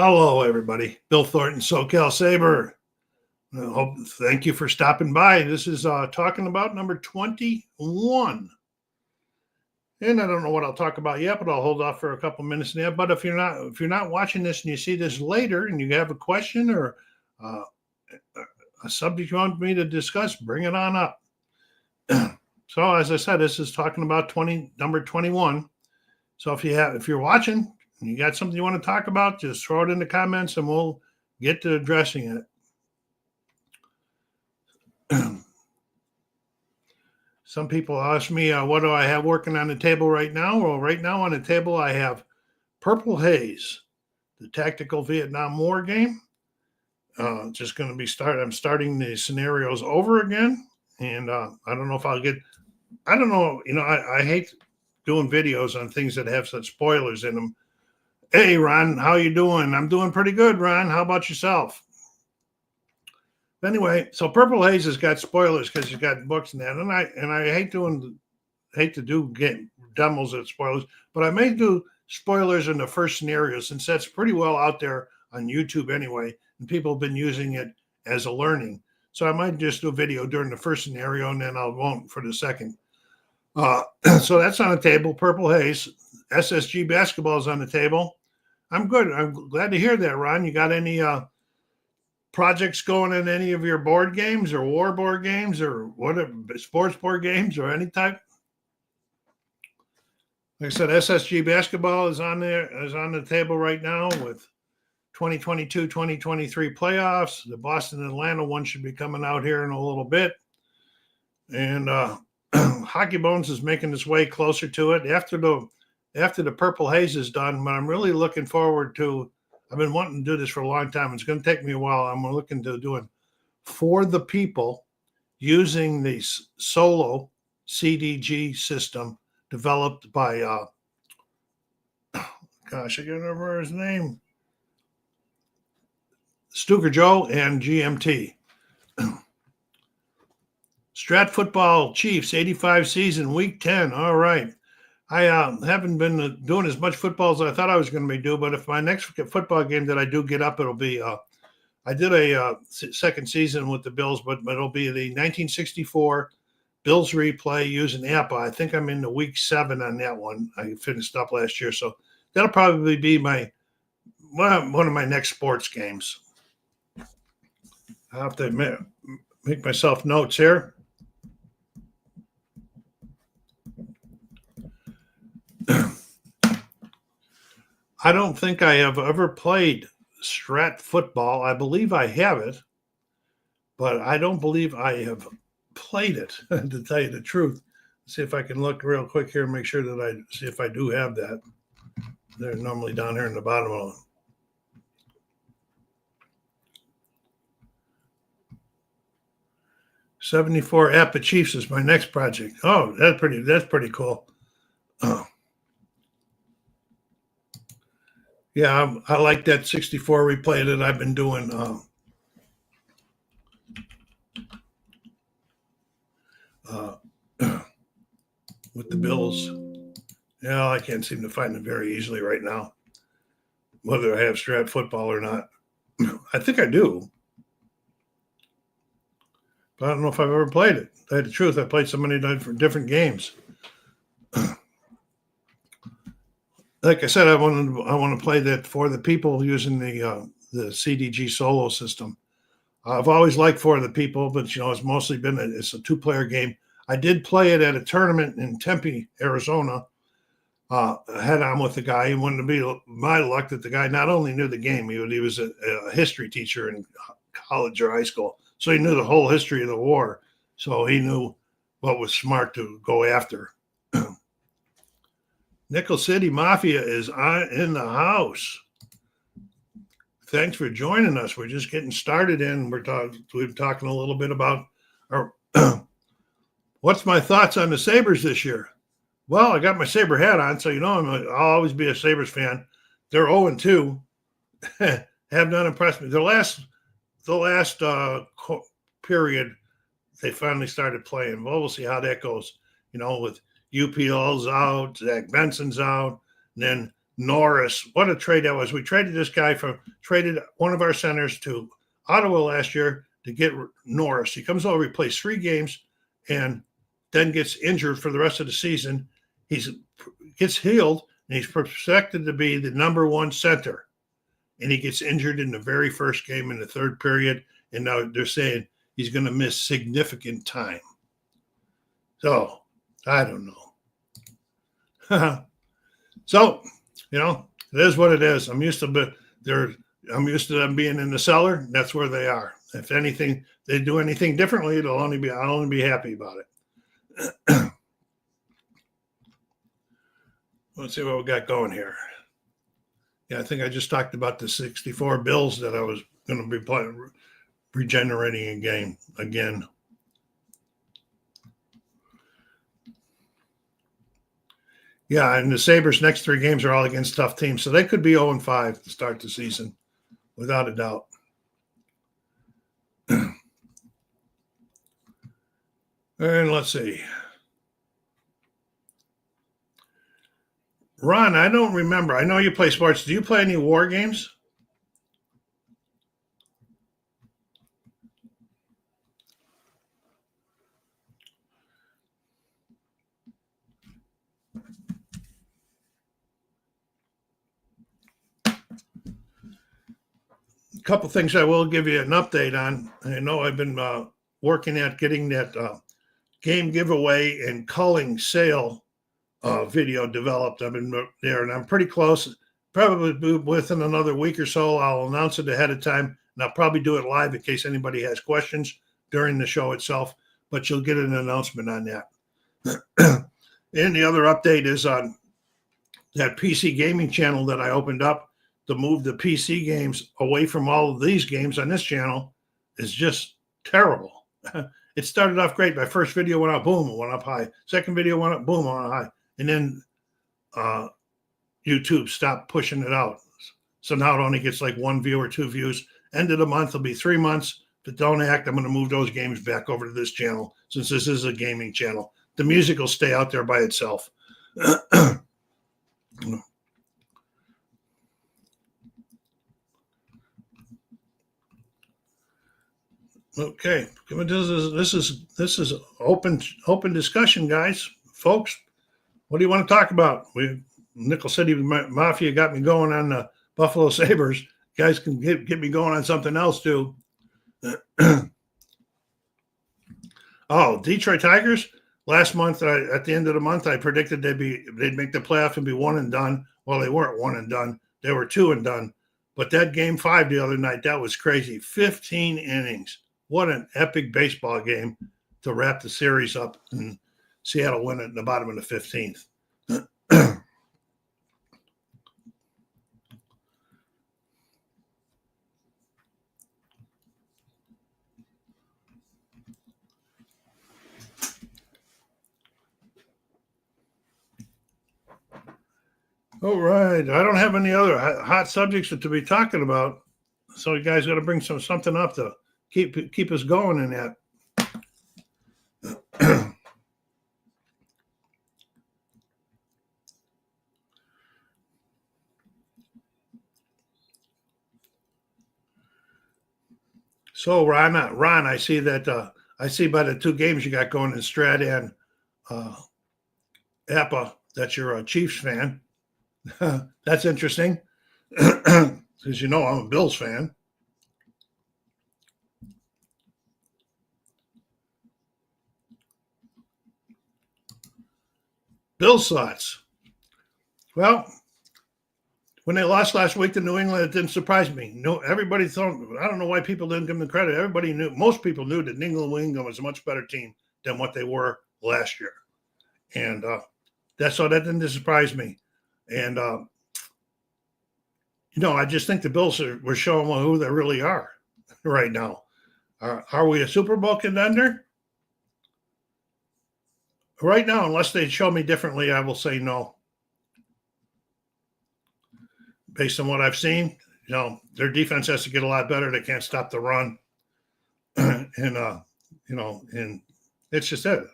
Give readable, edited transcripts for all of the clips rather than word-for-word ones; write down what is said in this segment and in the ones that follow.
Hello, everybody. Bill Thornton, SocalSabre. Thank you for stopping by. This is Talking About number 21. And I don't know what I'll talk about yet, but I'll hold off for a couple minutes now. But if you're not watching this and you see this later and you have a question or a subject you want me to discuss, bring it on up. So as I said, this is Talking About number 21. So if you're watching and you got something you want to talk about, just throw it in the comments and we'll get to addressing it. Some people ask me, what do I have working on the table right now? Well, right now on the table, I have Purple Haze, the tactical Vietnam War game. Just going to be I'm starting the scenarios over again. And I don't know if I don't know. I hate doing videos on things that have such spoilers in them. Hey, Ron, how you doing? I'm doing pretty good, Ron. How about yourself? Anyway, so Purple Haze has got spoilers because you've got books and that, and I hate to do demos of spoilers, but I may do spoilers in the first scenario since that's pretty well out there on YouTube anyway, and people have been using it as a learning. So I might just do a video during the first scenario, and then I won't for the second. So that's on the table. Purple Haze, SSG basketball is on the table. I'm good. I'm glad to hear that, Ron. You got any projects going in any of your board games or war board games or whatever, sports board games or any type? Like I said, SSG basketball is on the table right now with 2022-2023 playoffs. The Boston Atlanta one should be coming out here in a little bit. And Hockey Bones is making its way closer to it. After the Purple Haze is done, but I'm really looking forward to, I've been wanting to do this for a long time. It's going to take me a while. I'm looking to doing For the People using the solo CDG system developed by, I can't remember his name, Stuker Joe and GMT. Strat Football Chiefs, 85 season, week 10. All right. I haven't been doing as much football as I thought I was going to be doing, but if my next football game that I do get up, it'll be I did a second season with the Bills, but it'll be the 1964 Bills replay using APA. I think I'm in the week 7 on that one. I finished up last year, so that'll probably be one of my next sports games. I have to make myself notes here. I don't think I have ever played Strat Football. I believe I have it, but I don't believe I have played it, to tell you the truth. Let's see if I can look real quick here and make sure that I see if I do have that. They're normally down here in the bottom of them. '74 APA Chiefs is my next project. Oh, that's pretty cool. Yeah, I like that 64 replay that I've been doing with the Bills. Yeah, I can't seem to find it very easily right now, whether I have Strat Football or not. I think I do, but I don't know if I've ever played it. To tell you the truth, I played so many different games. Like I said, I want to play that For the People using the CDG solo system. I've always liked For the People, but it's mostly been it's a 2-player game. I did play it at a tournament in Tempe, Arizona. Head on with the guy. He wanted to be my luck that the guy not only knew the game, he was a history teacher in college or high school, so he knew the whole history of the war. So he knew what was smart to go after. Nickel City Mafia is in the house. Thanks for joining us. We're just getting started in. We're talking a little bit about what's my thoughts on the Sabres this year. Well, I got my Sabre hat on, so I'll always be a Sabres fan. They're 0-2. Have not impressed me. The last period, they finally started playing. Well, we'll see how that goes. With UPL's out, Zach Benson's out, and then Norris. What a trade that was. We traded traded one of our centers to Ottawa last year to get Norris. He comes over, he plays 3 games, and then gets injured for the rest of the season. He gets healed, and he's projected to be the number 1 center. And he gets injured in the very first game in the 3rd period, and now they're saying he's going to miss significant time. So, I don't know. So, it is what it is. I'm used to them being in the cellar. That's where they are. If anything, they do anything differently, I'll only be happy about it. Let's see what we got going here. Yeah, I think I just talked about the 64 Bills that I was going to be regenerating again. Yeah, and the Sabres' next 3 games are all against tough teams, so they could be 0-5 to start the season, without a doubt. And let's see. Ron, I don't remember. I know you play sports. Do you play any war games? A couple things I will give you an update on. I know I've been working at getting that game giveaway and culling sale video developed. I've been there, and I'm pretty close. Probably within another week or so, I'll announce it ahead of time, and I'll probably do it live in case anybody has questions during the show itself. But you'll get an announcement on that. And the other update is on that PC gaming channel that I opened up to move the PC games away from all of these games on this channel is just terrible. It started off great. My first video went up, boom, it went up high. Second video went up, boom, it went up high. And then YouTube stopped pushing it out. So now it only gets like 1 view or 2 views. End of the month will be 3 months. If it don't act, I'm going to move those games back over to this channel since this is a gaming channel. The music will stay out there by itself. Okay, this is open discussion, guys, folks. What do you want to talk about? Nickel City Mafia got me going on the Buffalo Sabres. You guys can get me going on something else too. Oh, Detroit Tigers. Last month, at the end of the month, I predicted they'd make the playoff and be 1 and done. Well, they weren't 1 and done; they were 2 and done. But that game 5 the other night, that was crazy. 15 innings. What an epic baseball game to wrap the series up, and Seattle win it in the bottom of the 15th. All right. I don't have any other hot subjects to be talking about, so you guys got to bring something up to keep us going in that. So Ron, I see that I see by the 2 games you got going in Strad and Appa that you're a Chiefs fan. That's interesting because I'm a Bills fan. Bills thoughts. Well, when they lost last week to New England, it didn't surprise me. No, everybody thought, I don't know why people didn't give them the credit. Everybody knew, most people knew that New England was a much better team than what they were last year. And that didn't surprise me. And, I just think the Bills were showing who they really are right now. Are we a Super Bowl contender? Right now, unless they show me differently, I will say no. Based on what I've seen, their defense has to get a lot better. They can't stop the run. And it's just it.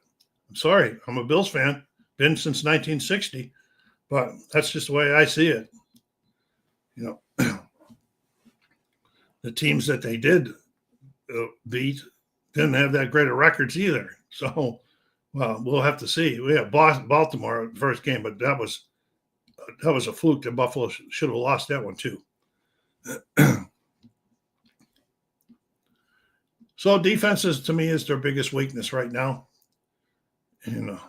I'm sorry. I'm a Bills fan. Been since 1960. But that's just the way I see it. You know, the teams that they did beat didn't have that great of records either. So, well, we'll have to see. We have Baltimore first game, but that was a fluke. That Buffalo should have lost that one too. So defenses to me is their biggest weakness right now. And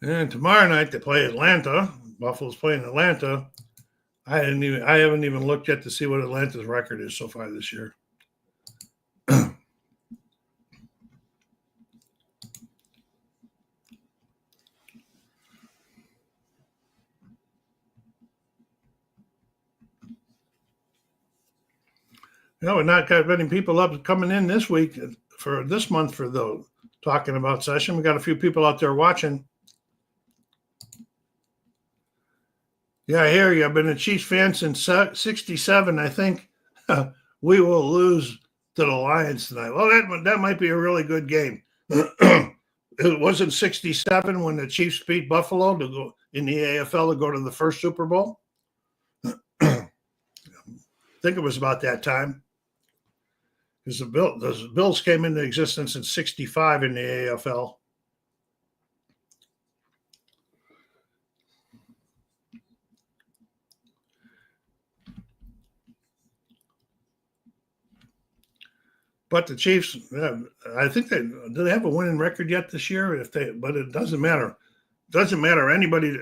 and tomorrow night they play Atlanta. Buffalo's playing Atlanta. I haven't even looked yet to see what Atlanta's record is so far this year. We're not got many people up coming in this week for this month for the Talking About session. We got a few people out there watching. Yeah, I hear you. I've been a Chiefs fan since '67. I think we will lose to the Lions tonight. Well, that might be a really good game. It wasn't '67 when the Chiefs beat Buffalo to go in the AFL to go to the first Super Bowl. I think it was about that time. Because the Bills came into existence in '65 in the AFL. But the Chiefs, I think do they have a winning record yet this year? But it doesn't matter. It doesn't matter. Anybody.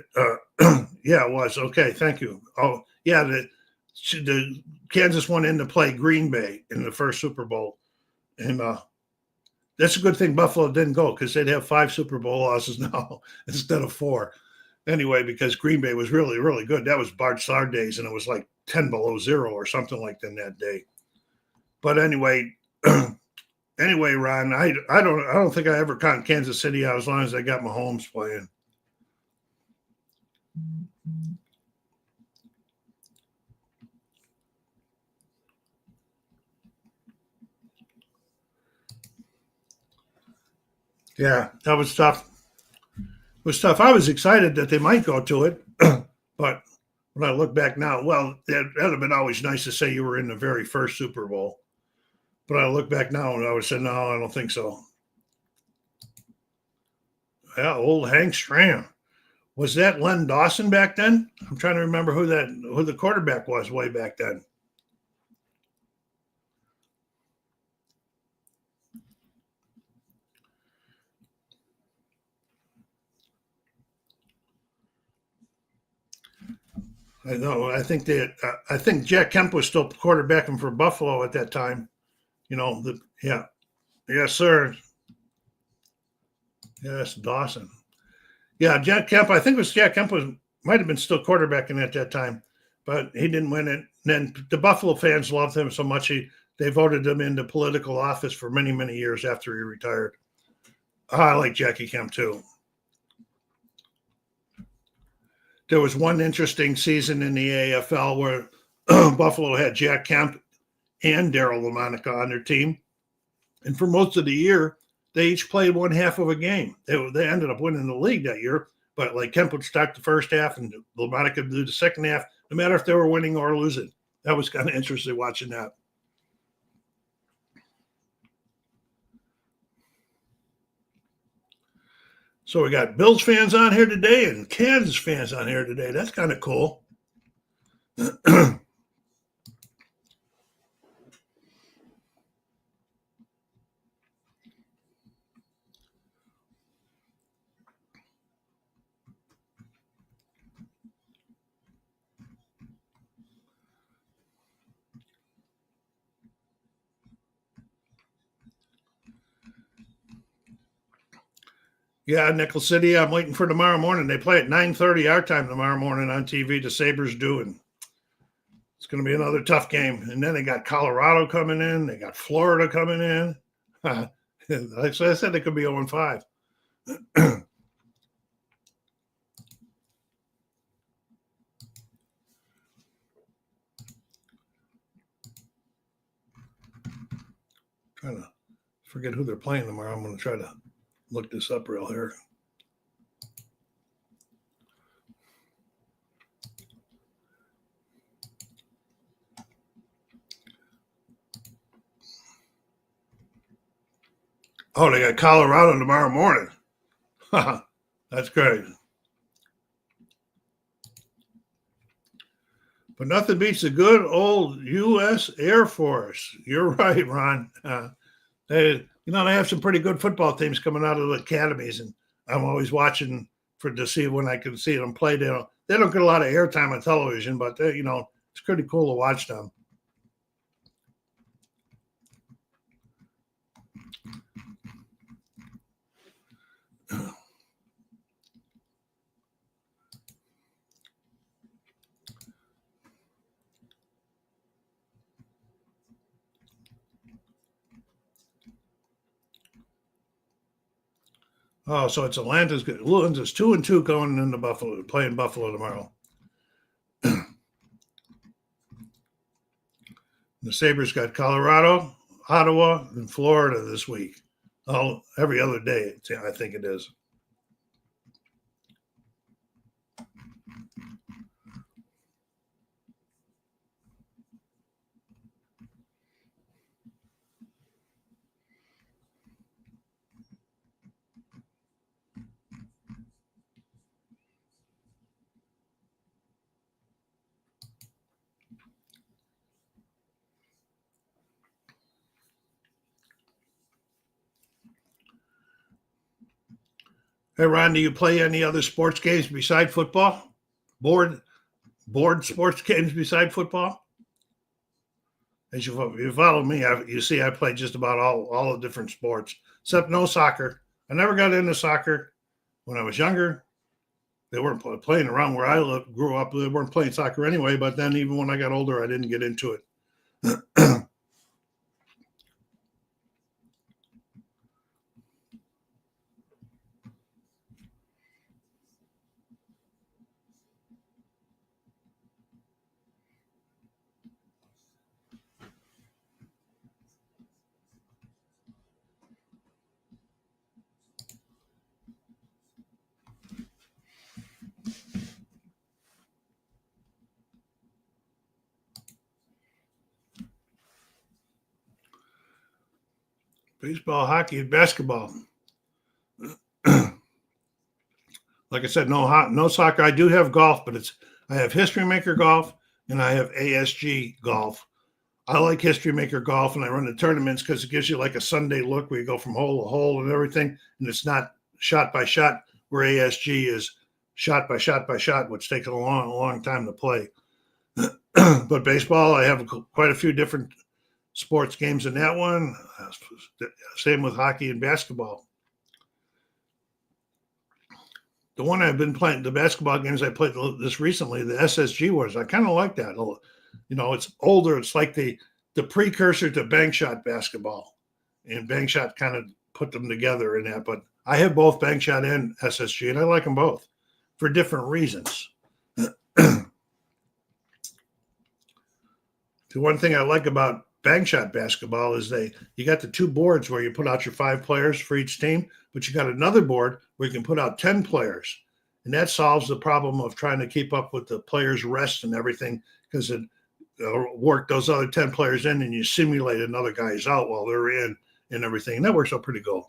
Yeah, it was okay. Thank you. Oh, yeah. The Kansas went in to play Green Bay in the first Super Bowl, and that's a good thing Buffalo didn't go because they'd have 5 Super Bowl losses now instead of 4. Anyway, because Green Bay was really, really good. That was Bart Starr days, and it was like 10 below zero or something like that day. But anyway. Anyway, Ron, I don't think I ever count Kansas City out as long as I got Mahomes playing. Yeah, that was tough. It was tough. I was excited that they might go to it, but when I look back now, well, that'd have been always nice to say you were in the very first Super Bowl. But I look back now and I would say, no, I don't think so. Yeah, old Hank Stram. Was that Len Dawson back then? I'm trying to remember who the quarterback was way back then. I know. I think Jack Kemp was still quarterbacking for Buffalo at that time. Yeah, yes, sir. Yes, Dawson. Yeah, Jack Kemp. I think it was Jack Kemp might have been still quarterbacking at that time, but he didn't win it. And then the Buffalo fans loved him so much they voted him into political office for many, many years after he retired. I like Jackie Kemp too. There was one interesting season in the AFL where Buffalo had Jack Kemp and Daryl LaMonica on their team. And for most of the year, they each played one half of a game. They ended up winning the league that year, but like Kemp would start the first half and LaMonica would do the second half, no matter if they were winning or losing. That was kind of interesting watching that. So we got Bills fans on here today and Kansas fans on here today. That's kind of cool. Yeah, Nickel City. I'm waiting for tomorrow morning. They play at 9:30 our time tomorrow morning on TV. The Sabres doing. It's going to be another tough game. And then they got Colorado coming in. They got Florida coming in. Like I said, they could be 0-5. Trying to forget who they're playing tomorrow. I'm going to try to look this up real here. Oh, they got Colorado tomorrow morning. That's great. But nothing beats a good old U.S. Air Force. You're right, Ron. They have some pretty good football teams coming out of the academies, and I'm always watching to see when I can see them play. They don't get a lot of airtime on television, but it's pretty cool to watch them. Oh, so it's Atlanta's good. Atlanta's 2-2 going into Buffalo, playing Buffalo tomorrow. The Sabres got Colorado, Ottawa, and Florida this week. Every other day, I think it is. Hey, Ron, do you play any other sports games beside football? Board sports games beside football? As you follow me, you see I play just about all the different sports, except no soccer. I never got into soccer when I was younger. They weren't playing around where I grew up. They weren't playing soccer anyway, but then even when I got older, I didn't get into it. Baseball, hockey, and basketball. Like I said, no soccer. I do have golf, but I have History Maker golf and I have ASG golf. I like History Maker golf, and I run the tournaments because it gives you like a Sunday look where you go from hole to hole and everything, and it's not shot by shot. Where ASG is shot by shot by shot, which takes a long time to play. But baseball, I have quite a few different sports games in that one. Same with hockey and basketball. The one I've been playing, the basketball games I played this recently, the SSG Wars, I kind of like that. It's older. It's like the precursor to bank shot basketball. And bank shot kind of put them together in that. But I have both bank shot and SSG, and I like them both for different reasons. The one thing I like about bank shot basketball is you got the two boards where you put out your 5 players for each team, but you got another board where you can put out 10 players. And that solves the problem of trying to keep up with the players' rest and everything, because it work those other 10 players in and you simulate another guy's out while they're in and everything. And that works out pretty good.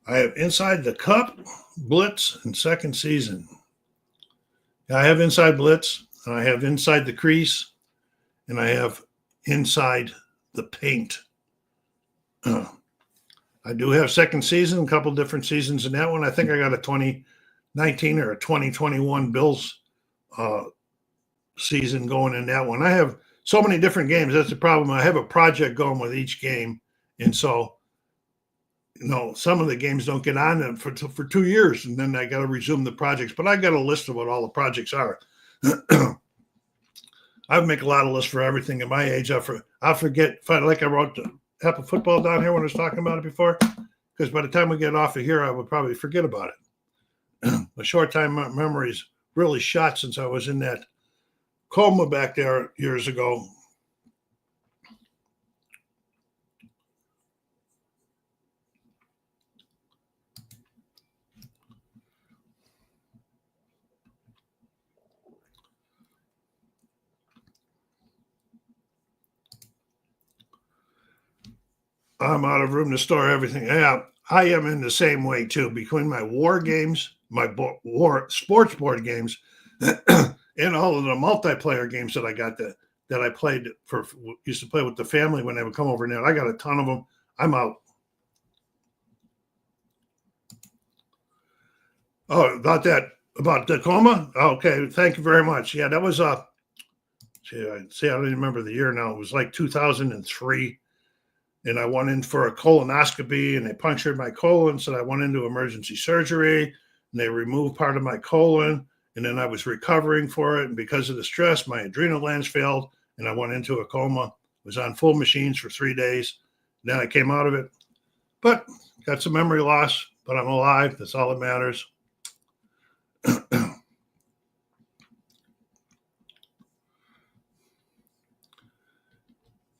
I have Inside the Cup, Blitz, and Second Season. I have Inside Blitz, and I have Inside the Crease, and I have Inside the Paint. I do have Second Season, a couple different seasons in that one. I think I got a 2019 or a 2021 Bills season going in that one. I have so many different games. That's the problem. I have a project going with each game, and so some of the games don't get on for 2 years, and then I got to resume the projects. But I got a list of what all the projects are. I make a lot of lists for everything. At my age, I forget. Like I wrote the Apple football down here when I was talking about it before, because by the time we get off of here, I would probably forget about it. My short time memory's really shot since I was in that coma back there years ago. I'm out of room to store everything. Yeah, I am in the same way too. Between my war games, my war sports board games, and all of the multiplayer games that I got that I played for used to play with the family when they would come over now. I got a ton of them. I'm out. Oh, about Tacoma. Okay, thank you very much. Yeah, that was see, I don't even remember the year now. It was like 2003. And I went in for a colonoscopy and they punctured my colon. So I went into emergency surgery and they removed part of my colon. And then I was recovering for it. And because of the stress, my adrenal glands failed and I went into a coma. Was on full machines for 3 days. Then I came out of it. But got some memory loss, but I'm alive. That's all that matters.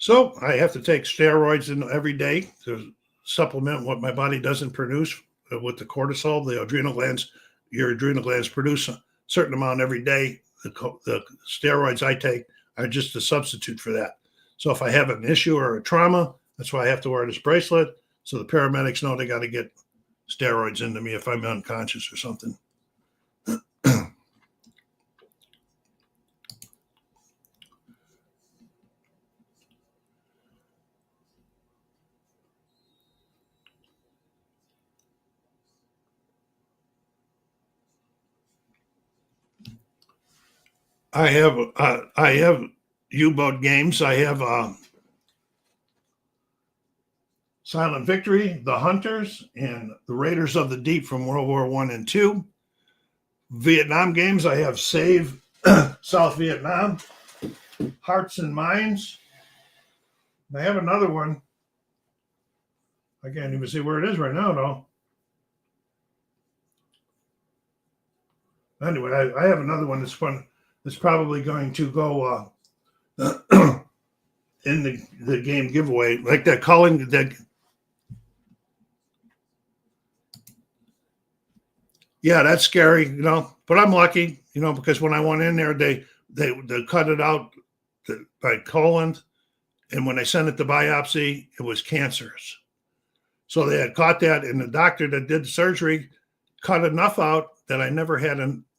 So I have to take steroids every day to supplement what my body doesn't produce with the cortisol. Your adrenal glands produce a certain amount every day. The steroids I take are just a substitute for that. So if I have an issue or a trauma, that's why I have to wear this bracelet. So the paramedics know they got to get steroids into me if I'm unconscious or something. I have U-boat games. I have Silent Victory, The Hunters, and The Raiders of the Deep from World War I and II. Vietnam games. I have Save South Vietnam, Hearts and Minds. I have another one. I can't even see where it is right now, though. Anyway, I have another one that's fun. That's probably going to go in the game giveaway, like that calling that. Yeah, that's scary, But I'm lucky, because when I went in there, they cut it out by colon, and when they sent it to biopsy, it was cancerous. So they had caught that, and the doctor that did the surgery cut enough out that I never had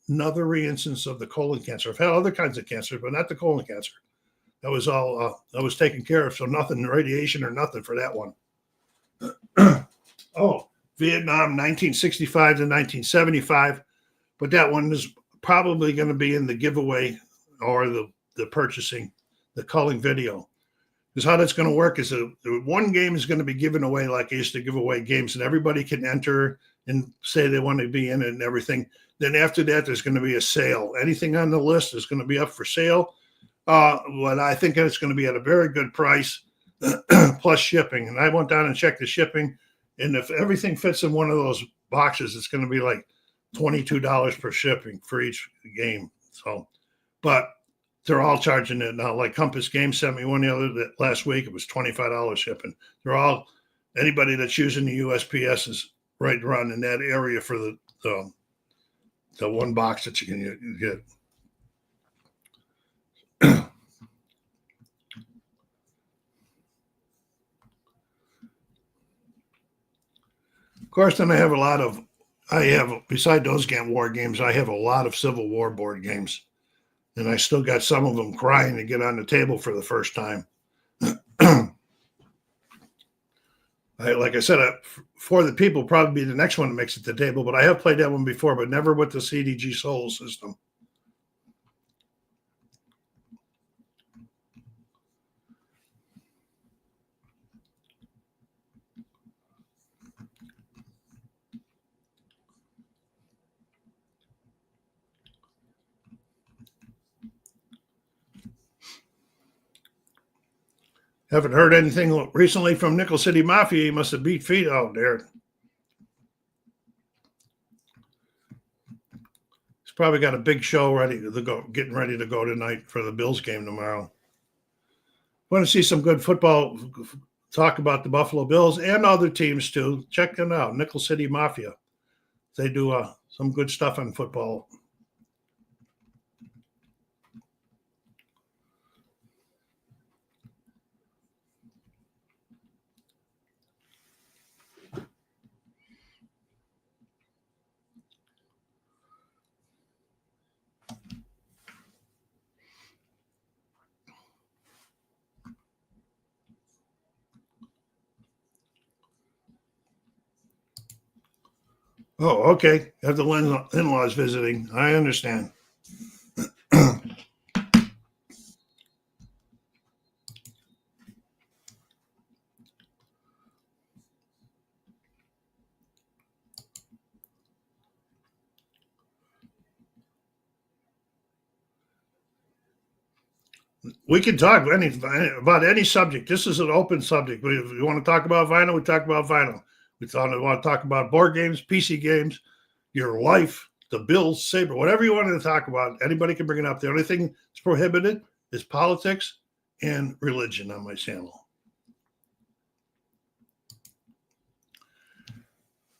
another reinstance of the colon cancer. I've had other kinds of cancer, but not the colon cancer. That was all that was taken care of. So nothing, radiation or nothing for that one. Oh, Vietnam, 1965 to 1975. But that one is probably going to be in the giveaway or the purchasing, the culling video. Because how that's going to work is one game is going to be given away like I used to give away games, and everybody can enter and say they want to be in it and everything. Then after that, there's going to be a sale. Anything on the list is going to be up for sale. But I think it's going to be at a very good price plus shipping. And I went down and checked the shipping. And if everything fits in one of those boxes, it's going to be like $22 per shipping for each game. So, but they're all charging it now. Like Compass Games sent me one the other last week. It was $25 shipping. They're all anybody that's using the USPS is right around in that area for the one box that you can get. Of course, then I have, beside those war games, I have a lot of Civil War board games. And I still got some of them crying to get on the table for the first time. Like I said, For the People probably be the next one that makes it to the table, but I have played that one before, but never with the CDG Soul system. Haven't heard anything recently from Nickel City Mafia. He must have beat feet out there. He's probably got a big show ready to go, getting ready to go tonight for the Bills game tomorrow. Want to see some good football, talk about the Buffalo Bills and other teams too. Check them out, Nickel City Mafia. They do some good stuff on football. Oh, okay. Have the in-laws visiting. I understand. We can talk about any subject. This is an open subject. If you want to talk about vinyl, we talk about vinyl. We want to talk about board games, PC games, your life, the Bills, Sabre, whatever you wanted to talk about. Anybody can bring it up. The only thing that's prohibited is politics and religion on my channel.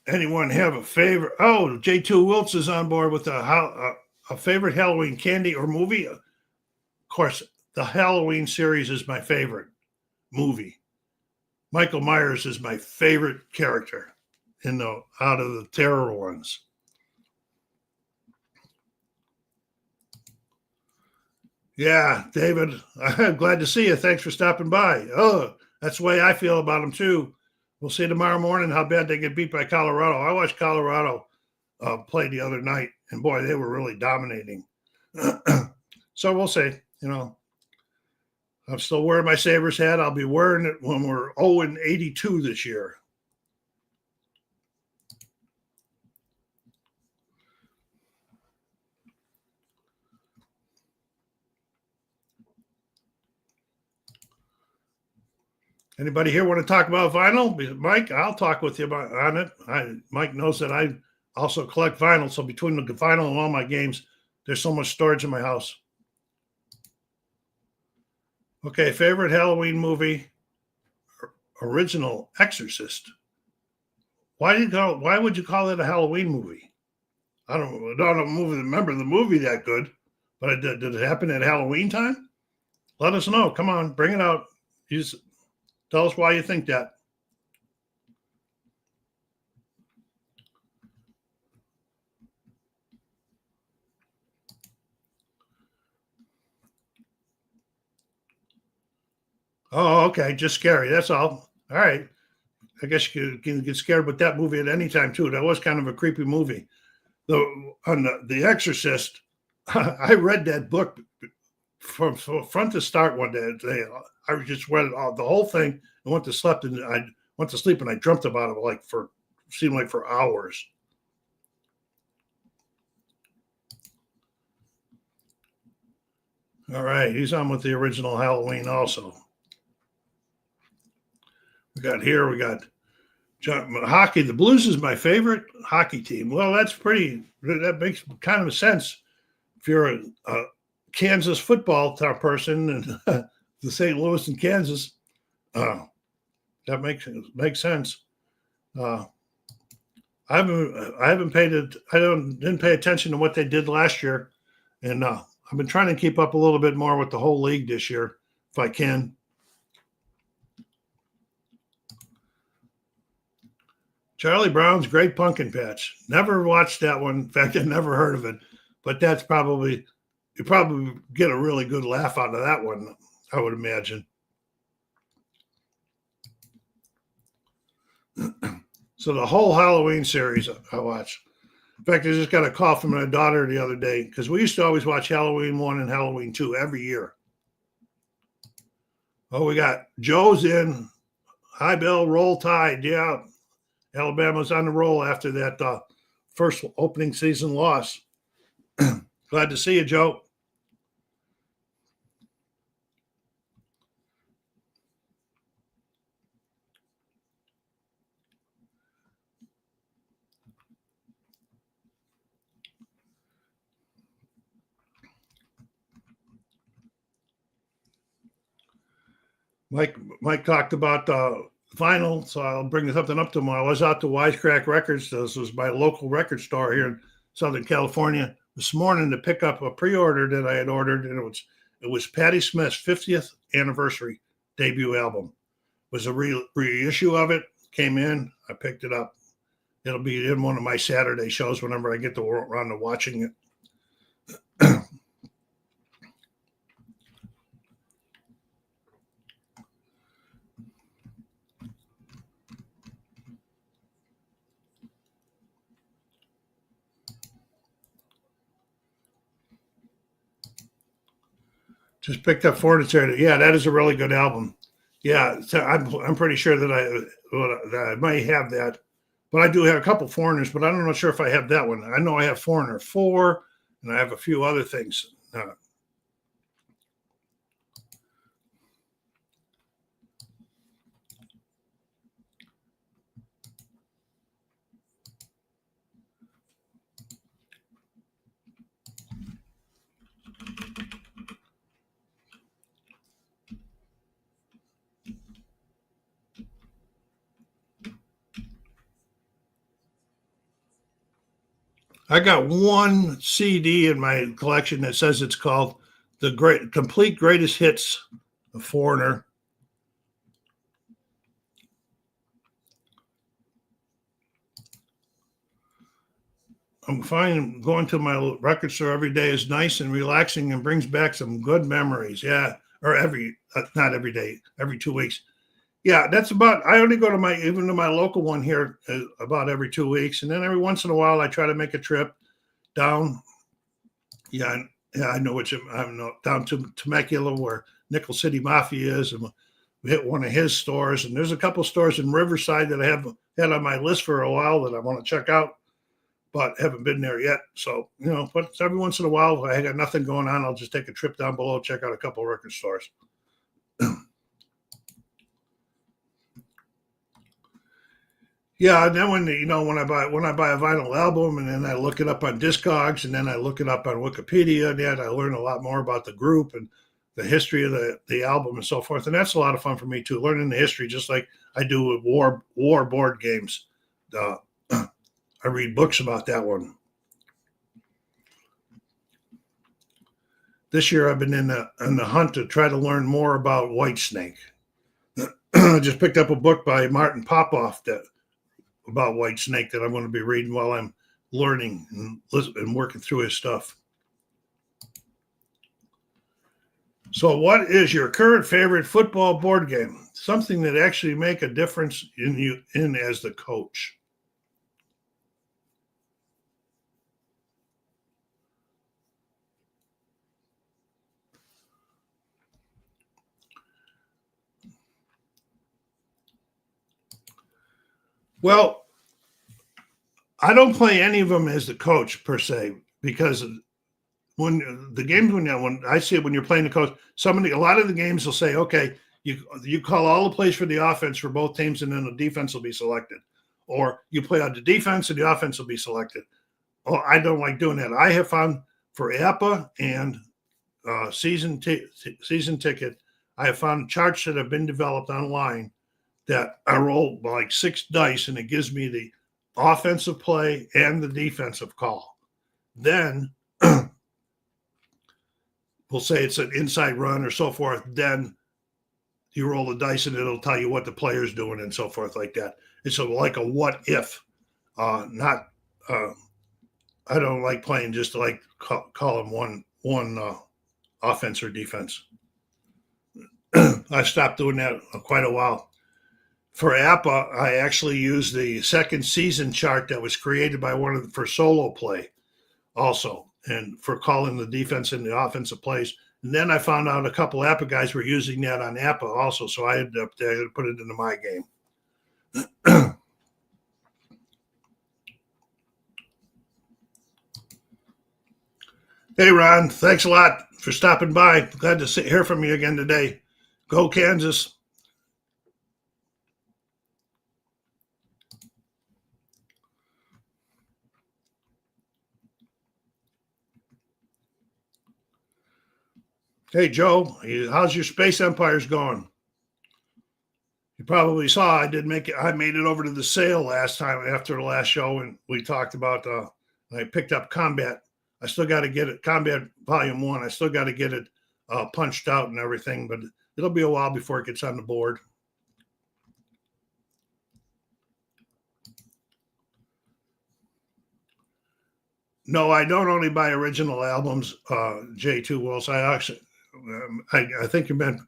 Anyone have a favorite? Oh, J2 Wiltz is on board with a favorite Halloween candy or movie. Of course, the Halloween series is my favorite movie. Michael Myers is my favorite character out of the terror ones. Yeah, David, I'm glad to see you. Thanks for stopping by. Oh, that's the way I feel about them too. We'll see tomorrow morning how bad they get beat by Colorado. I watched Colorado play the other night, and boy, they were really dominating. So we'll see. I'm still wearing my Sabres hat. I'll be wearing it when we're 0-82 this year. Anybody here want to talk about vinyl? Mike, I'll talk with you on it. Mike knows that I also collect vinyl. So between the vinyl and all my games, there's so much storage in my house. Okay, favorite Halloween movie, original Exorcist. Why would you call it a Halloween movie? I don't remember the movie that good, but did it happen at Halloween time? Let us know. Come on, bring it out. Tell us why you think that. Oh, okay. Just scary. That's all. All right. I guess you can get scared with that movie at any time, too. That was kind of a creepy movie. On the Exorcist, I read that book from front to start one day. I just read the whole thing and went to sleep, and I dreamt about it seemed like for hours. All right, he's on with the original Halloween also. We got hockey. The Blues is my favorite hockey team. Well, that makes kind of sense. If you're a Kansas football person and the St. Louis and Kansas, that makes sense. I didn't pay attention to what they did last year, and I've been trying to keep up a little bit more with the whole league this year if I can. Charlie Brown's Great Pumpkin Patch. Never watched that one. In fact, I've never heard of it. But you probably get a really good laugh out of that one, I would imagine. So the whole Halloween series I watched. In fact, I just got a call from my daughter the other day because we used to always watch Halloween 1 and Halloween 2 every year. Oh, we got Joe's in. High Bell, Roll Tide. Yeah. Alabama's on the roll after that first opening season loss. Glad to see you, Joe. Mike talked about vinyl, so I'll bring something up to him. I was out to Wisecrack Records. This was my local record store here in Southern California this morning to pick up a pre-order that I had ordered, and it was Patti Smith's 50th anniversary debut album. It was a reissue of it. Came in, I picked it up. It'll be in one of my Saturday shows whenever I get around to watching it. Just picked up Fortitude. Yeah, that is a really good album. Yeah, so I'm pretty sure that I might have that, but I do have a couple Foreigners, but I'm not sure if I have that one. I know I have Foreigner 4, and I have a few other things. I got one CD in my collection that says it's called the Complete Greatest Hits of Foreigner. I'm finding going to my record store every day is nice and relaxing and brings back some good memories. Yeah, or not every day, every 2 weeks. Yeah, that's about. I only go to my local one here about every 2 weeks, and then every once in a while I try to make a trip down. Yeah, I know down to Temecula where Nickel City Mafia is, and we hit one of his stores. And there's a couple stores in Riverside that I have had on my list for a while that I want to check out, but haven't been there yet. So but every once in a while, if I got nothing going on, I'll just take a trip down below, check out a couple of record stores. Yeah, and then when I buy a vinyl album and then I look it up on Discogs and then I look it up on Wikipedia, and then I learn a lot more about the group and the history of the album and so forth. And that's a lot of fun for me too, learning the history, just like I do with war board games. I read books about that one. This year I've been in the hunt to try to learn more about Whitesnake. I just picked up a book by Martin Popoff about Whitesnake that I'm going to be reading while I'm learning and working through his stuff. So what is your current favorite football board game? Something that actually make a difference in as the coach. Well, I don't play any of them as the coach per se, because when the games when I see it when you're playing the coach, a lot of the games will say, okay, you call all the plays for the offense for both teams, and then the defense will be selected, or you play on the defense and the offense will be selected. Oh, I don't like doing that. I have found for APA and season ticket, I have found charts that have been developed online that I roll like 6 dice, and it gives me the offensive play and the defensive call. Then we'll say it's an inside run or so forth. Then you roll the dice and it'll tell you what the player's doing and so forth like that. It's like a what if, not. I don't like playing just like call them one offense or defense. I stopped doing that quite a while. For APA, I actually use the second season chart that was created by for solo play also, and for calling the defense and the offensive plays. And then I found out a couple APA guys were using that on APA also, so I had to put it into my game. Hey, Ron, thanks a lot for stopping by. Glad to hear from you again today. Go Kansas. Hey, Joe, how's your Space Empires going? You probably saw I did make it. I made it over to the sale last time after the last show, and we talked about. I picked up Combat. I still got to get it. Combat Volume 1. I still got to get it punched out and everything, but it'll be a while before it gets on the board. No, I don't only buy original albums, J2 Wills. I actually, I think you meant,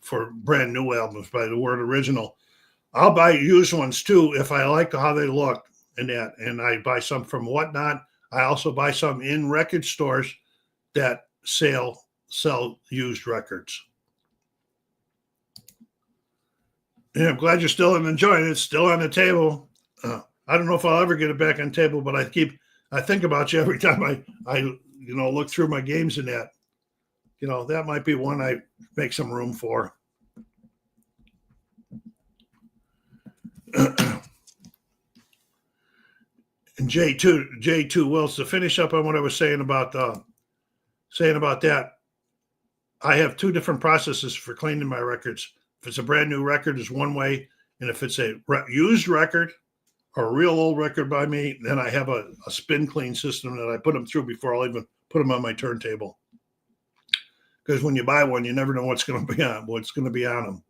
for brand new albums by the word original. I'll buy used ones too if I like how they look and that. And I buy some from Whatnot. I also buy some in record stores that sell used records. Yeah, I'm glad you're still enjoying it. It's still on the table. I don't know if I'll ever get it back on the table, but I think about you every time I look through my games and that. That might be one I make some room for. And J2 Wills, to finish up on what I was saying about that, I have two different processes for cleaning my records. If it's a brand new record, is one way, and if it's a used record or a real old record by me, then I have a spin clean system that I put them through before I'll even put them on my turntable. Because when you buy one, you never know what's going to be on them.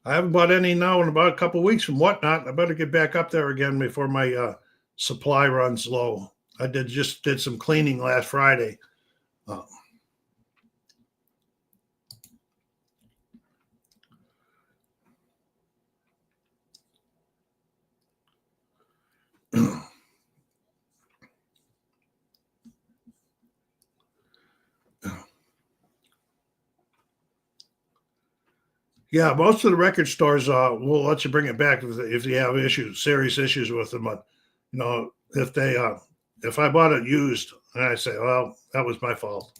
I haven't bought any now in about a couple of weeks from Whatnot. I better get back up there again before my supply runs low. I did some cleaning last Friday. Yeah, most of the record stores will let you bring it back if you have serious issues with them. But if I bought it used, and I say, well, that was my fault.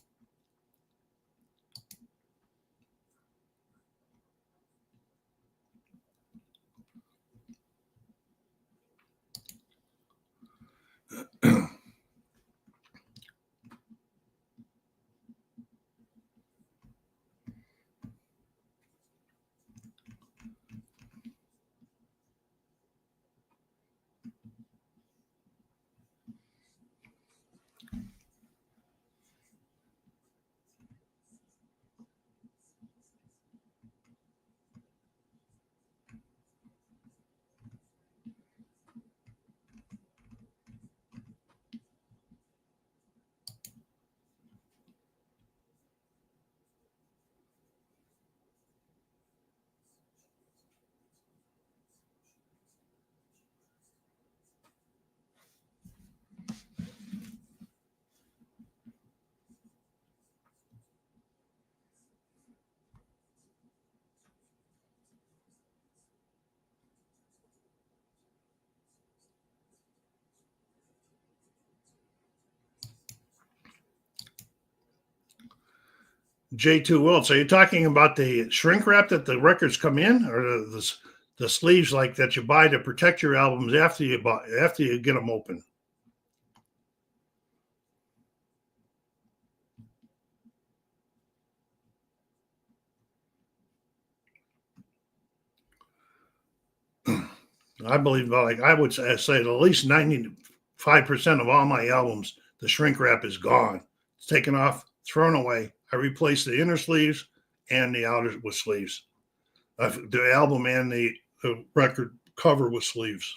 J2 Wilts, are you talking about the shrink wrap that the records come in, or the sleeves like that you buy to protect your albums after you get them open? I believe, I would say at least 95% of all my albums, the shrink wrap is gone. It's taken off, thrown away. I replaced the inner sleeves and the outer with sleeves. The album and the record cover with sleeves.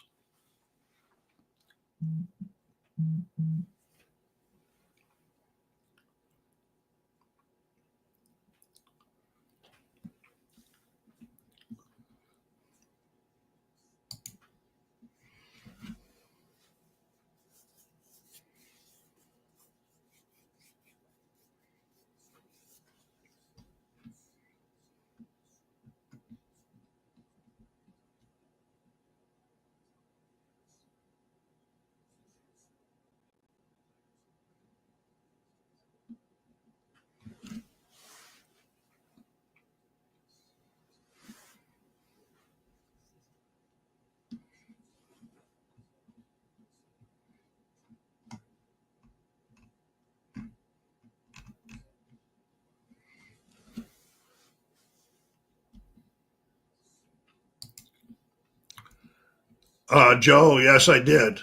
Joe, yes, I did.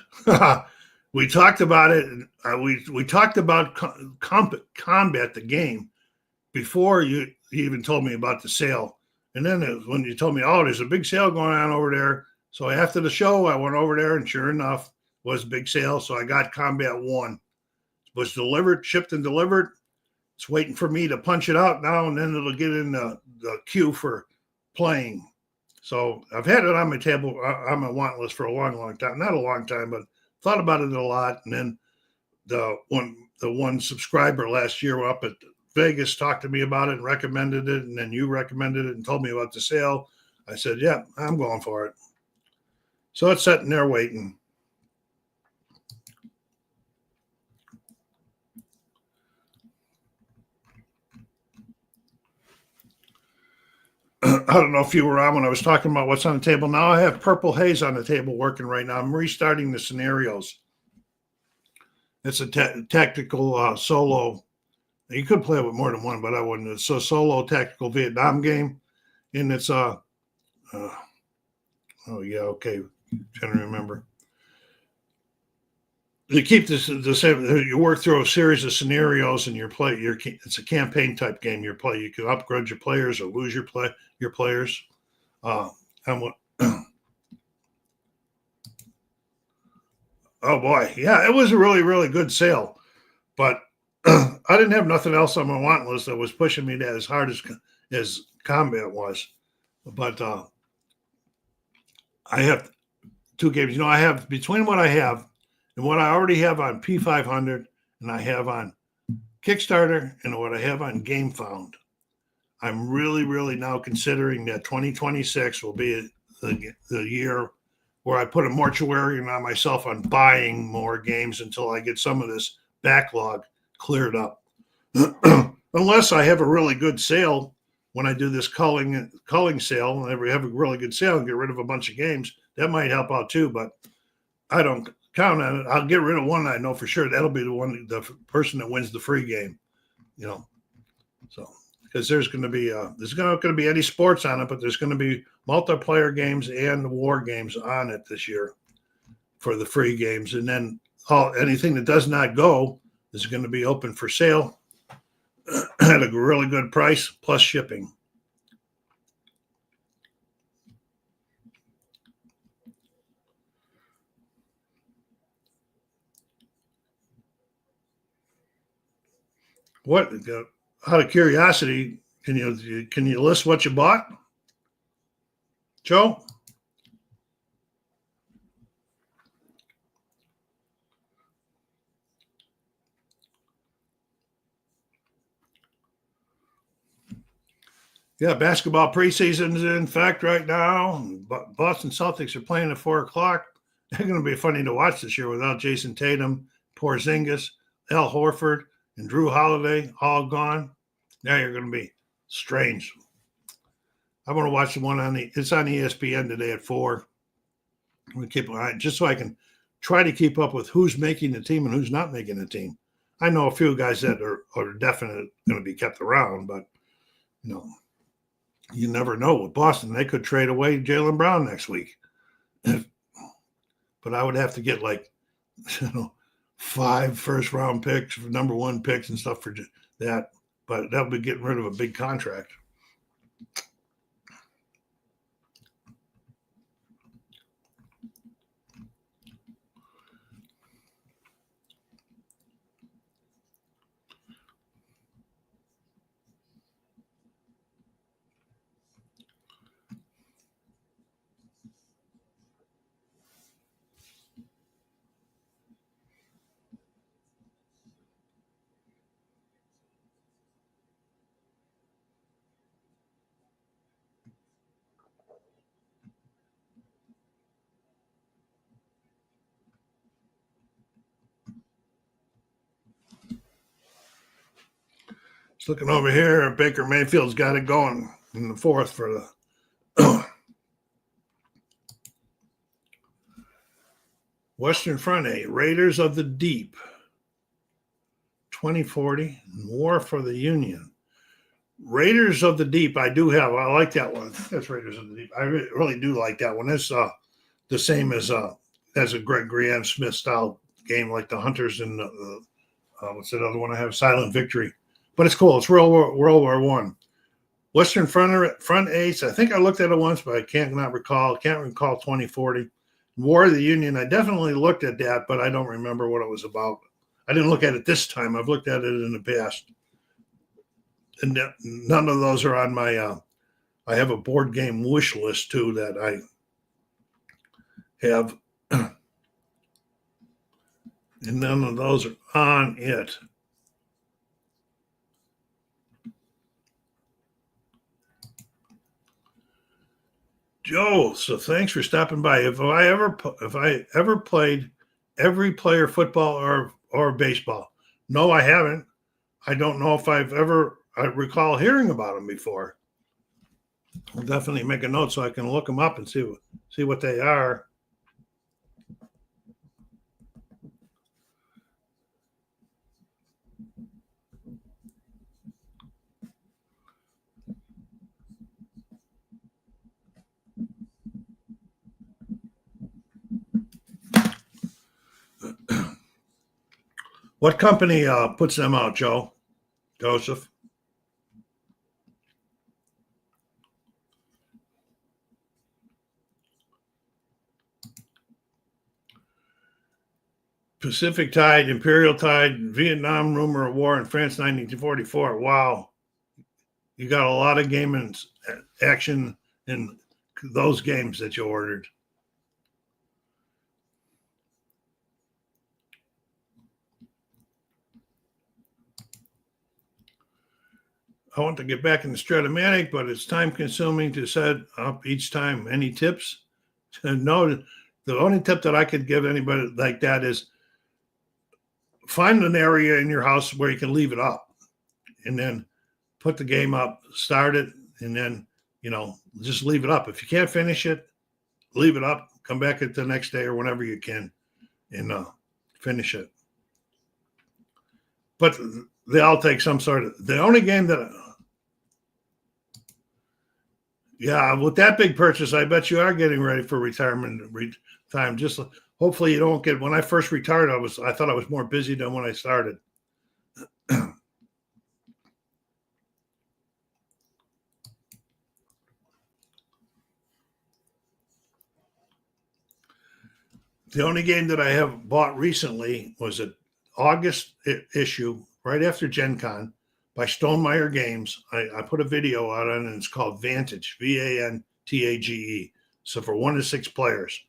We talked about it. We talked about combat, the game, before you even told me about the sale. And then when you told me, oh, there's a big sale going on over there. So after the show, I went over there, and sure enough, was a big sale. So I got Combat 1. It was delivered, shipped and delivered. It's waiting for me to punch it out now, and then it'll get in the queue for playing. So I've had it on my table, on my want list for a long, long time. Not a long time, but thought about it a lot. And then the one subscriber last year up at Vegas talked to me about it and recommended it, and then you recommended it and told me about the sale. I said, yeah, I'm going for it. So it's sitting there waiting. I don't know if you were on when I was talking about what's on the table. Now I have Purple Haze on the table working right now. I'm restarting the scenarios. It's a tactical solo. You could play it with more than one, but I wouldn't. It's a solo tactical Vietnam game, and it's oh yeah, okay, trying to remember. You keep this the same. You work through a series of scenarios, and it's a campaign type game. You can upgrade your players or lose your players. And what? Oh boy, yeah, it was a really, really good sale, but I didn't have nothing else on my want list that was pushing me to as hard as combat was. But I have two games. You know, I have between what I have and what I already have on P500, and I have on Kickstarter, and what I have on GameFound. I'm really, really now considering that 2026 will be the year where I put a mortuarium on myself on buying more games until I get some of this backlog cleared up. Unless I have a really good sale when I do this culling sale, and I have a really good sale and get rid of a bunch of games, that might help out too. But I don't count on it. I'll get rid of one I know for sure. That'll be the person that wins the free game. So because there's going to be not going to be any sports on it, but there's going to be multiplayer games and war games on it this year for the free games, and then anything that does not go is going to be open for sale at a really good price plus shipping. What? Out of curiosity, can you list what you bought, Joe? Yeah, basketball preseason is in fact right now. Boston Celtics are playing at 4:00. They're going to be funny to watch this year without Jason Tatum, Porzingis, Al Horford, and Drew Holiday all gone. Now you're going to be strange. I want to watch the one it's on ESPN today at 4. I'm going to keep an eye just so I can try to keep up with who's making the team and who's not making the team. I know a few guys that are definitely going to be kept around, but you never know with Boston. They could trade away Jaylen Brown next week. But I would have to get 5 first-round picks, number 1 picks and stuff for that. But that would be getting rid of a big contract. Just looking over here, Baker Mayfield's got it going in the 4th for the Western Front A, Raiders of the Deep, 2040, War for the Union. Raiders of the Deep, I do have. I like that one. That's Raiders of the Deep. I really do like that one. It's the same as a Greg Graham Smith style game like the Hunters and what's that other one I have? Silent Victory. But it's cool. It's World War One. Western Front Ace. I think I looked at it once, but I can't recall 2040. War of the Union. I definitely looked at that, but I don't remember what it was about. I didn't look at it this time. I've looked at it in the past. And none of those are on my I have a board game wish list too that I have, and none of those are on it. Joe, so thanks for stopping by. If I ever played every player football or baseball? No, I haven't. I don't know if I recall hearing about them before. I'll definitely make a note so I can look them up and see what they are. What company puts them out, Joseph? Pacific Tide, Imperial Tide, Vietnam Rumor of War, and France 1944. Wow. You got a lot of game and action in those games that you ordered. I want to get back in the Stratomatic, but it's time consuming to set up each time. Any tips? No, the only tip that I could give anybody like that is find an area in your house where you can leave it up and then put the game up, start it, and then, just leave it up. If you can't finish it, leave it up, come back at the next day or whenever you can and finish it. But they all take some sort of, the only game that, yeah, with that big purchase, I bet you are getting ready for retirement time. Just hopefully you don't get, when I first retired, I thought I was more busy than when I started. The only game that I have bought recently was an August issue right after Gen Con by Stonemeyer Games. I put a video out on it, and it's called Vantage, Vantage. So for 1 to 6 players.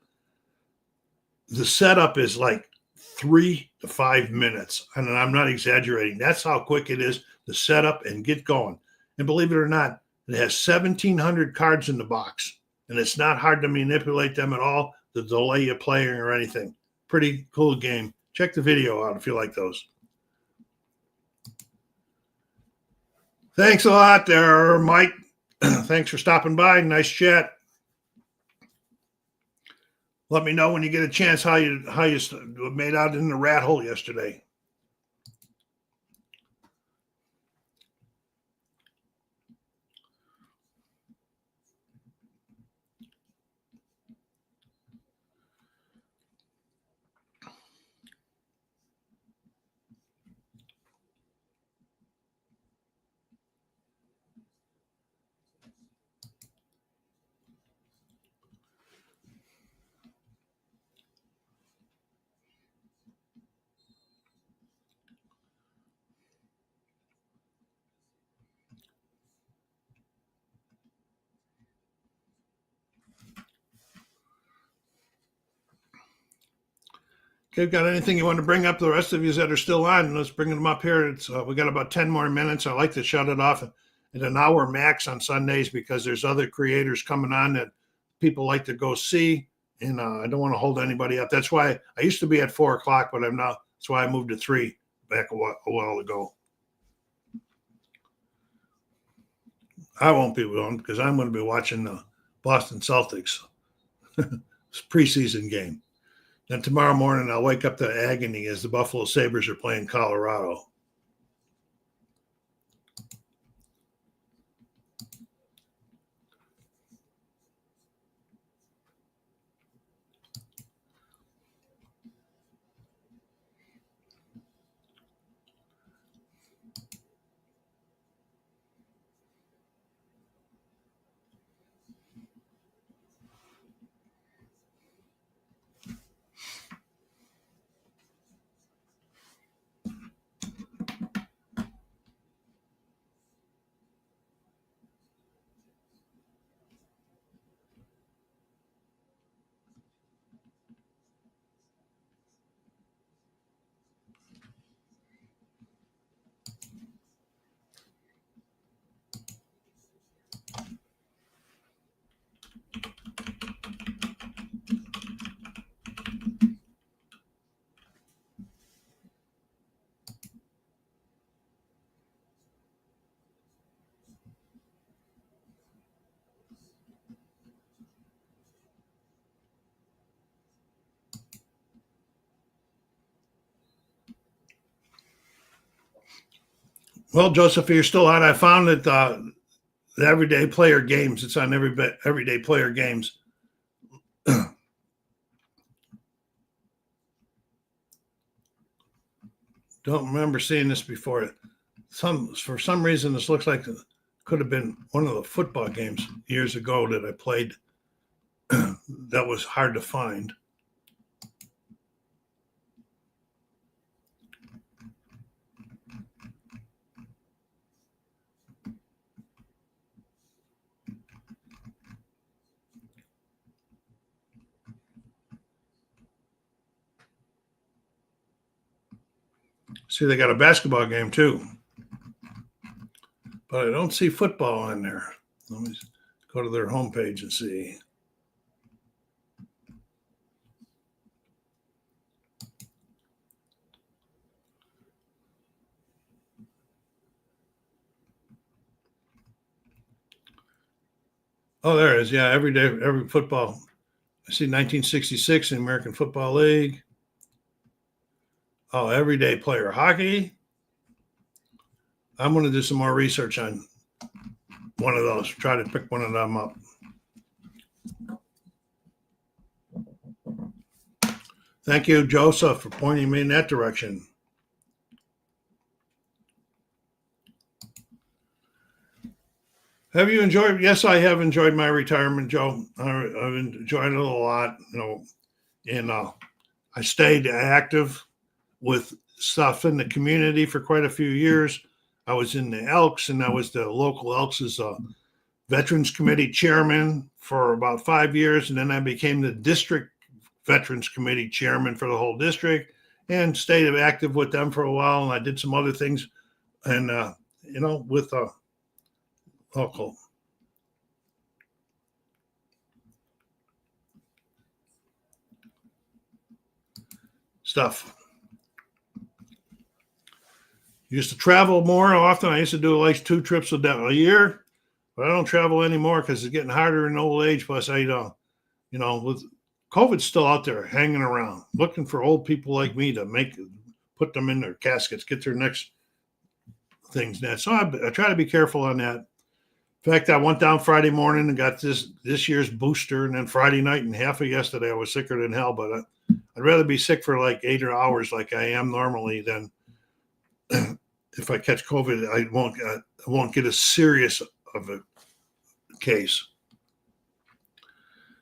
The setup is like 3 to 5 minutes. And I'm not exaggerating. That's how quick it is to set up and get going. And believe it or not, it has 1,700 cards in the box. And it's not hard to manipulate them at all to delay you playing or anything. Pretty cool game. Check the video out if you like those. Thanks a lot there, Mike. Thanks for stopping by. Nice chat. Let me know when you get a chance how you made out in the rat hole yesterday. Okay, got anything you want to bring up? The rest of you that are still on, let's bring them up here. We got about 10 more minutes. I like to shut it off at an hour max on Sundays because there's other creators coming on that people like to go see, and I don't want to hold anybody up. That's why I used to be at 4:00, but I'm not. That's why I moved to 3 back a while ago. I won't be willing because I'm going to be watching the Boston Celtics preseason game. Then tomorrow morning, I'll wake up to agony as the Buffalo Sabres are playing Colorado. Well, Joseph, you're still on. I found that the Everyday Player Games. It's on Everyday Player Games. Don't remember seeing this before. For some reason, this looks like it could have been one of the football games years ago that I played. That was hard to find. See, they got a basketball game too, but I don't see football on there. Let me go to their homepage and see. Oh, there it is. Yeah, every football. I see 1966 in the American Football League. Oh, Everyday Player Hockey. I'm going to do some more research on one of those. Try to pick one of them up. Thank you, Joseph, for pointing me in that direction. Have you enjoyed? Yes, I have enjoyed my retirement, Joe. I've enjoyed it a lot, and I stayed active with stuff in the community for quite a few years. I was in the Elks, and I was the local Elks' Veterans Committee chairman for about 5 years, and then I became the district Veterans Committee chairman for the whole district, and stayed active with them for a while. And I did some other things, and with local stuff. Used to travel more often. I used to do like 2 trips a year, but I don't travel anymore because it's getting harder in old age. Plus, with COVID's still out there hanging around, looking for old people like me to put them in their caskets, get their next things net. So I try to be careful on that. In fact, I went down Friday morning and got this year's booster, and then Friday night and half of yesterday I was sicker than hell. But I'd rather be sick for like 8 hours like I am normally than if I catch COVID. I won't get as serious of a case.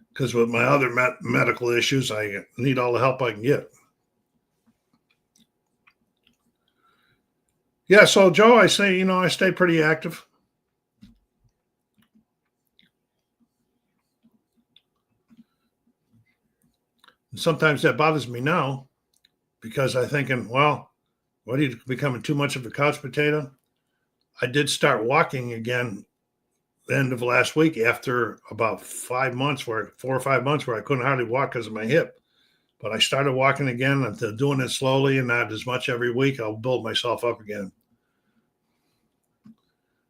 Because with my other medical issues, I need all the help I can get. Yeah, so Joe, I stay pretty active. And sometimes that bothers me now because I'm thinking, well, what are you becoming too much of a couch potato? I did start walking again the end of last week after about 4 or 5 months where I couldn't hardly walk because of my hip. But I started walking again. I'm doing it slowly and not as much every week. I'll build myself up again.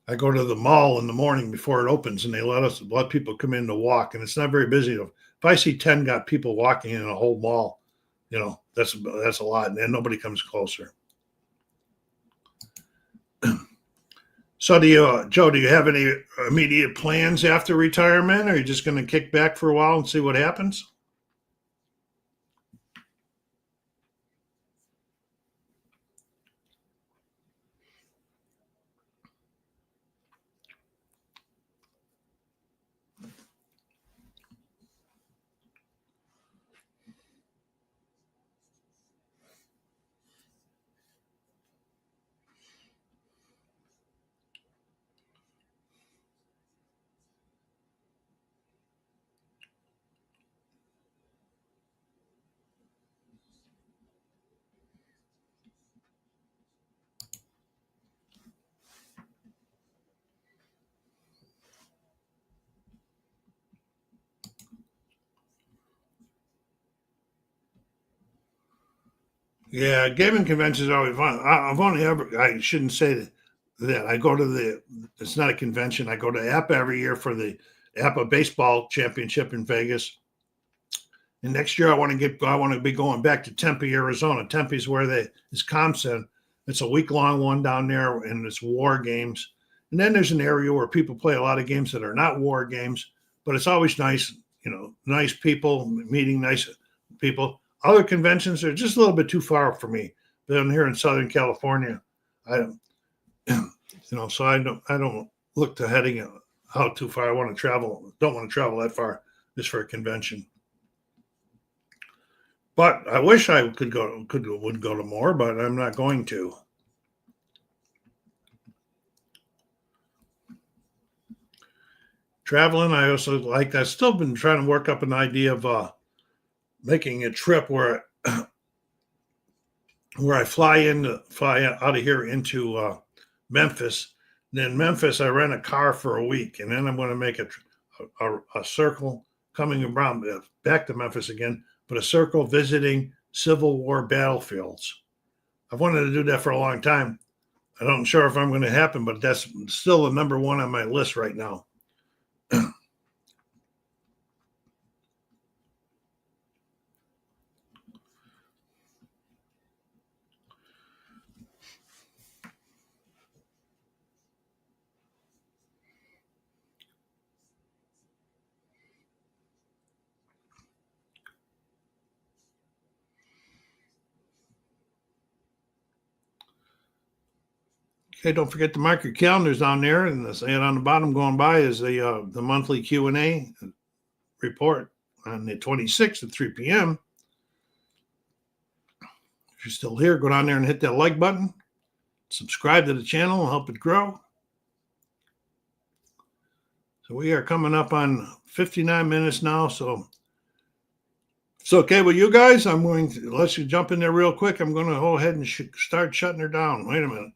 I go to the mall in the morning before it opens, and they let people come in to walk, and it's not very busy. If I see 10 got people walking in a whole mall, that's a lot, and then nobody comes closer. So, Joe, do you have any immediate plans after retirement? Or are you just going to kick back for a while and see what happens? Yeah, gaming conventions are always fun. I shouldn't say that. It's not a convention. I go to APA every year for the APA baseball championship in Vegas. And next year I want to be going back to Tempe, Arizona. Tempe's where is ComSen. It's a week-long one down there, and it's war games. And then there's an area where people play a lot of games that are not war games, but it's always nice, nice people, meeting nice people. Other conventions are just a little bit too far for me. I'm here in Southern California. I don't, so I don't look to heading out too far. I want to travel. Don't want to travel that far just for a convention. But I wish I would go to more, but I'm not going to. Traveling, I still been trying to work up an idea of making a trip where I fly out of here into Memphis. And then Memphis, I rent a car for a week, and then I'm going to make a circle coming around back to Memphis again, but a circle visiting Civil War battlefields. I've wanted to do that for a long time. I'm not sure if I'm going to happen, but that's still the number one on my list right now. Okay, don't forget to mark your calendars down there, and on the bottom going by is the monthly Q&A report on the 26th at 3 p.m. If you're still here, go down there and hit that like button. Subscribe to the channel and help it grow. So we are coming up on 59 minutes now. So it's okay with you guys. I'm going to let you jump in there real quick. I'm going to go ahead and start shutting her down. Wait a minute.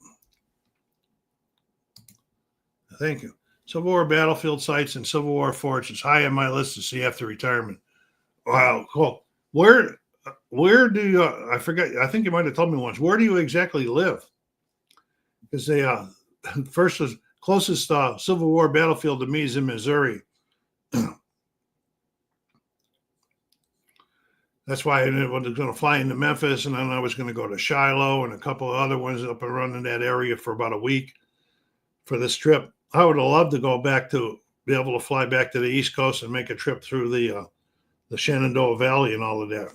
Thank you. Civil War battlefield sites and Civil War forts is high on my list to see after retirement. Wow, cool. Where do you? I forget. I think you might have told me once. Where do you exactly live? Because the closest Civil War battlefield to me is in Missouri. That's why I was going to fly into Memphis, and then I was going to go to Shiloh and a couple of other ones up and run in that area for about a week for this trip. I would have loved to be able to fly back to the East Coast and make a trip through the Shenandoah Valley and all of that.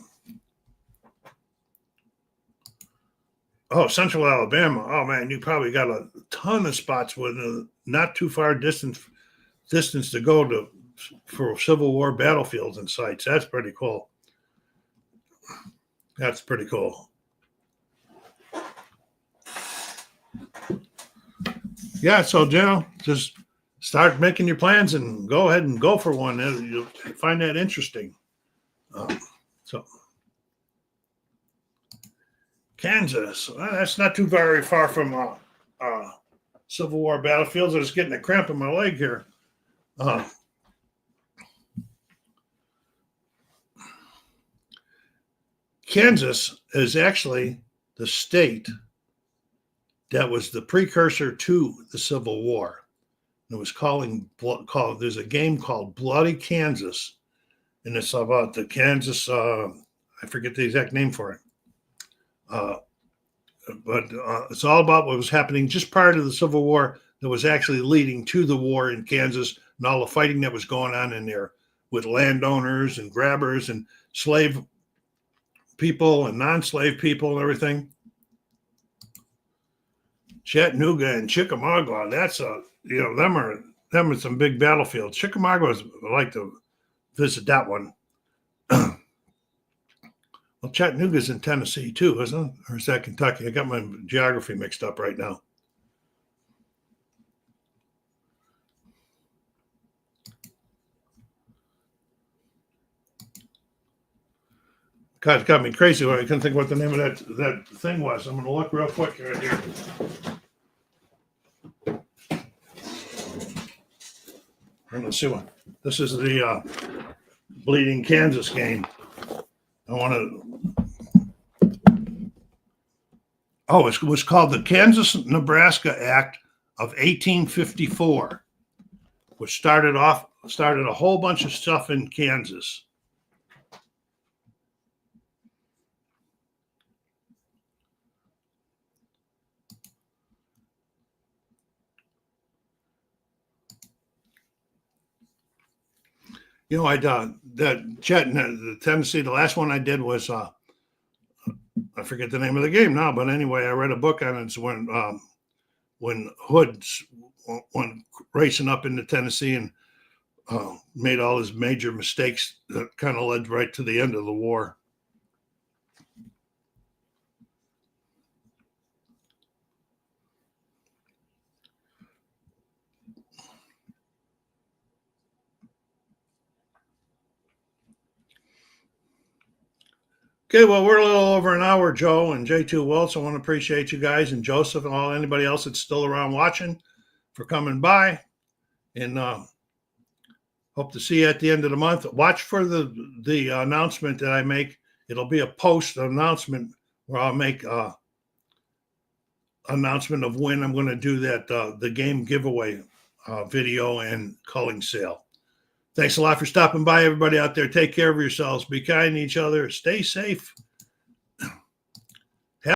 Oh, Central Alabama. Oh man, you probably got a ton of spots with not too far distance to go for Civil War battlefields and sites. That's pretty cool. That's pretty cool. Yeah, so just start making your plans and go ahead and go for one. You'll find that interesting. So Kansas, that's not too very far from Civil War battlefields. I was getting a cramp in my leg here. Kansas is actually the state that was the precursor to the Civil War. It was there's a game called Bloody Kansas, and it's about the Kansas, I forget the exact name for it. But it's all about what was happening just prior to the Civil War that was actually leading to the war in Kansas and all the fighting that was going on in there with landowners and grabbers and slave people and non-slave people and everything. Chattanooga and Chickamauga, that's them are some big battlefields. Chickamauga, I'd like to visit that one. Well, Chattanooga's in Tennessee too, isn't it? Or is that Kentucky? I got my geography mixed up right now. God, it got me crazy when I couldn't think what the name of that thing was. I'm going to look real quick right here. Let's see what. This is the Bleeding Kansas game. I want to. Oh, it was called the Kansas-Nebraska Act of 1854, which started a whole bunch of stuff in Kansas. You know, the Tennessee. The last one I did was I forget the name of the game now, but anyway, I read a book on it. It's when Hood's went racing up into Tennessee and made all his major mistakes that kind of led right to the end of the war. Okay, well, we're a little over an hour, Joe and J2 Wilts. I want to appreciate you guys and Joseph and anybody else that's still around watching for coming by. And hope to see you at the end of the month. Watch for the announcement that I make. It'll be a post announcement where I'll make announcement of when I'm going to do that the game giveaway video and culling sale. Thanks a lot for stopping by, everybody out there. Take care of yourselves. Be kind to each other. Stay safe.